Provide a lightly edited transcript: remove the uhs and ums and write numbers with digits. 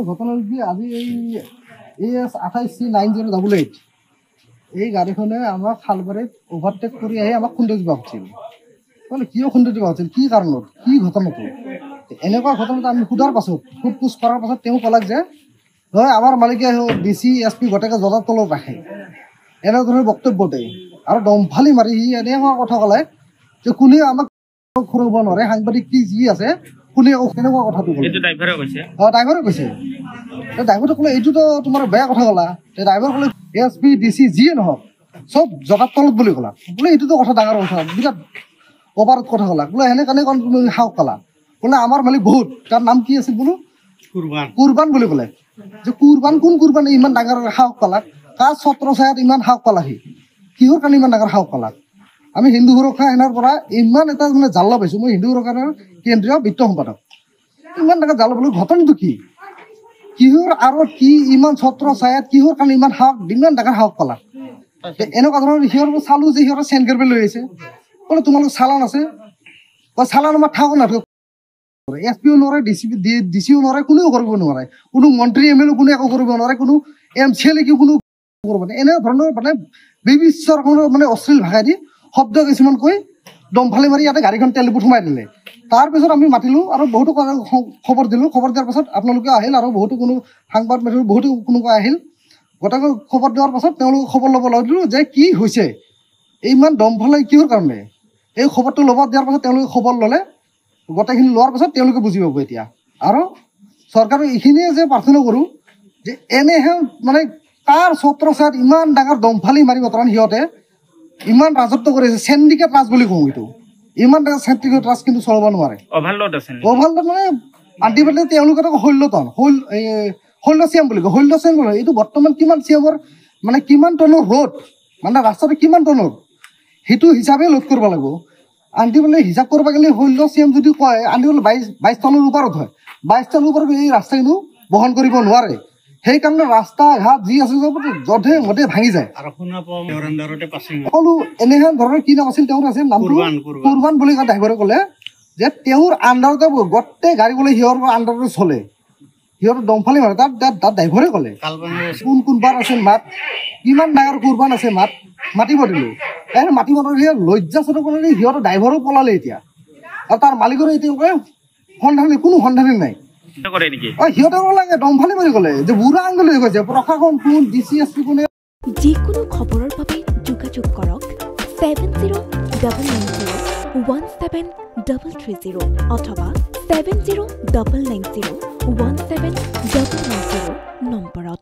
ঘটনা কি আজি এই AS28C9088 এই গাড়ীখনে আমাক খালবাৰীত অভাৰটেক কৰি আহি আমাক খুন্দাই দিব খুজিছিল। মানে কিয় খুন্দাই দিব খুজিছিল, কি কাৰণত, কি ঘটনাটো? এনেকুৱা ঘটনাটো আমি সোধাৰ পাছত সোধ-পোছ কৰাৰ পাছত তেওঁ ক'লাক যে হয় আমাৰ মালিকে DC SP গোটেইকে জলাৰ তলত ৰাখে, এনেধৰণৰ বক্তব্য দিয়ে। আৰু দমফালি মাৰি সি এনেকুৱা কথা ক'লে যে কোনে আমাক খুৰাব নোৱাৰে, সাংবাদিক কি যি আছে কোনে কেনেকুৱা কথাটো ক'লে। ড্ৰাইভাৰে কৈছে ড্ৰাইভাৰে ক'লে এইটোতো তোমাৰ বেয়া কথা ক'লা। ড্ৰাইভাৰ ক'লে SP DC যিয়ে নহওক চব জগাৰ তলত বুলি ক'লা। বোলে এইটোতো কথা ডাঙৰ কথা, বিৰাট অপাৰত কথা ক'লা। বোলে সেনেকেনে তুমি সাহস ক'লা। বোলে আমাৰ মালিক বহুত, তাৰ নাম কি আছিল বোলো? কুৰবান বুলি ক'লে। যে কুৰবান কোন কুৰবানে ইমান ডাঙৰ সাহস ক'লাক? কাৰ ছত্ৰ ছায়াত ইমান সাহস ক'লা? কিহৰ কাৰণে ইমান ডাঙৰ সাহস ক'লাক? আমি হিন্দু সুৰক্ষা সেনাৰ পৰা ইমান এটা মানে জাল্লা পাইছোঁ। মই হিন্দু সুৰক্ষা সেনাৰ কেন্দ্ৰীয় বিত্ত সম্পাদক। ইমান ডাঙৰ জাল্লা পালোঁ, ঘটনাটো কি? কিহৰ আৰু কি ইমান ছত্ৰ ছায়াত কিহৰ কাৰণে ইমান সাহস, ইমান ডাঙৰ সাহস পালা? এনেকুৱা ধৰণৰ সিহঁৰ চালোঁ যে সিহঁতৰ চেণ্ড কৰিব লৈ আহিছে। বোলে তোমালোক চালান আছে, চালান আমাৰ থাকক নাথাকক। SPও নোৱাৰে, DCও নোৱাৰে, কোনেও কৰিব নোৱাৰে। কোনো মন্ত্ৰী MLA কোনে একো কৰিব নোৱাৰে, কোনো MCLA কোনো কৰিব নোৱাৰে। এনে ধৰণৰ মানে বিবিচৰ মানে অশ্লীল ভাষা দি শব্দ কিছুমান কৈ দমফালি মাৰি ইয়াতে গাড়ীখন তেলডিপুত সোমাই দিলে। তাৰপিছত আমি মাতিলোঁ আৰু বহুতো খবৰ দিলোঁ। খবৰ দিয়াৰ পাছত আপোনালোকে আহিল আৰু বহুতো কোনো সাংবাদ মাতিলোঁ, বহুতো কোনোবা আহিল। গোটেই খবৰ দিয়াৰ পাছত তেওঁলোকে খবৰ ল'ব লাগিলোঁ যে কি হৈছে, ইমান দমফালি কিহৰ কাৰণে। এই খবৰটো ল'ব দিয়াৰ পাছত তেওঁলোকে খবৰ ল'লে। গোটেইখিনি লোৱাৰ পাছত তেওঁলোকে বুজি পাব এতিয়া। আৰু চৰকাৰক এইখিনিয়ে যে প্ৰাৰ্থনা কৰোঁ যে এনেহে মানে কাৰ ছত্ৰ ছায়াত ইমান ডাঙৰ দমফালি মাৰিব, কাৰণ সিহঁতে ইমান ৰাজত্ব কৰিছে, চেণ্ডিকেট ৰাজ বুলি কওঁ এইটো। ইমান ডাঙৰ চেণ্ডিকেট ৰাজ কিন্তু চলাব নোৱাৰে। অভাৰলোড মানে আল্টিমেটলি তেওঁলোকে শৈল্য চিয়াম বুলি কয়। শৈল্য চিয়াম বুলি এইটো বৰ্তমান কিমান চিয়ামৰ মানে কিমান টনৰ ৰ'দ, মানে ৰাস্তাটো কিমান টনৰ সেইটো হিচাপে লোড কৰিব লাগিব। আল্টিমেটলি হিচাপ কৰিব গ'লে শৈল্য চিয়াম যদি কয় আল্টিমেটলি 22 টনৰ ওপৰত হয়। 22 টনৰ ওপৰত এই ৰাস্তাখিনি বহন কৰিব নোৱাৰে। সেইকাৰণে ৰাস্তা ঘাট যি আছে চব যধে মধে ভাঙি যায়। সকলো এনেহেন ধৰণৰ কি নাম আছিল তেওঁৰ আছিল নামটো কুৰবান বুলি ড্ৰাইভাৰে ক'লে যে তেওঁৰ আণ্ডাৰতে গোটেই গাড়ী বোলে সিহঁৰ আণ্ডাৰতে চলে, সিহঁতৰ দমফালি মাৰে। তাত ড্ৰাইভাৰে ক'লে কোনবাৰ আছে মাত, কিমান ডাঙৰ কুৰবান আছে মাতিব দিলোঁ। মাতিব নোৱাৰি লজ্জাজনক সিহঁতৰ ড্ৰাইভাৰো পলালে এতিয়া। আৰু তাৰ মালিকৰো এতিয়া সন্ধানী কোনো সন্ধানী নাই। সিহঁতে লাগে দমফালি মাৰি ক'লে যে বুঢ়া আঙুলি কৈছে প্ৰশাসন কোন, DC SP কোনে। যিকোনো খবৰৰ বাবে যোগাযোগ কৰক 7099017330 অথবা 7099017390 নম্বৰত।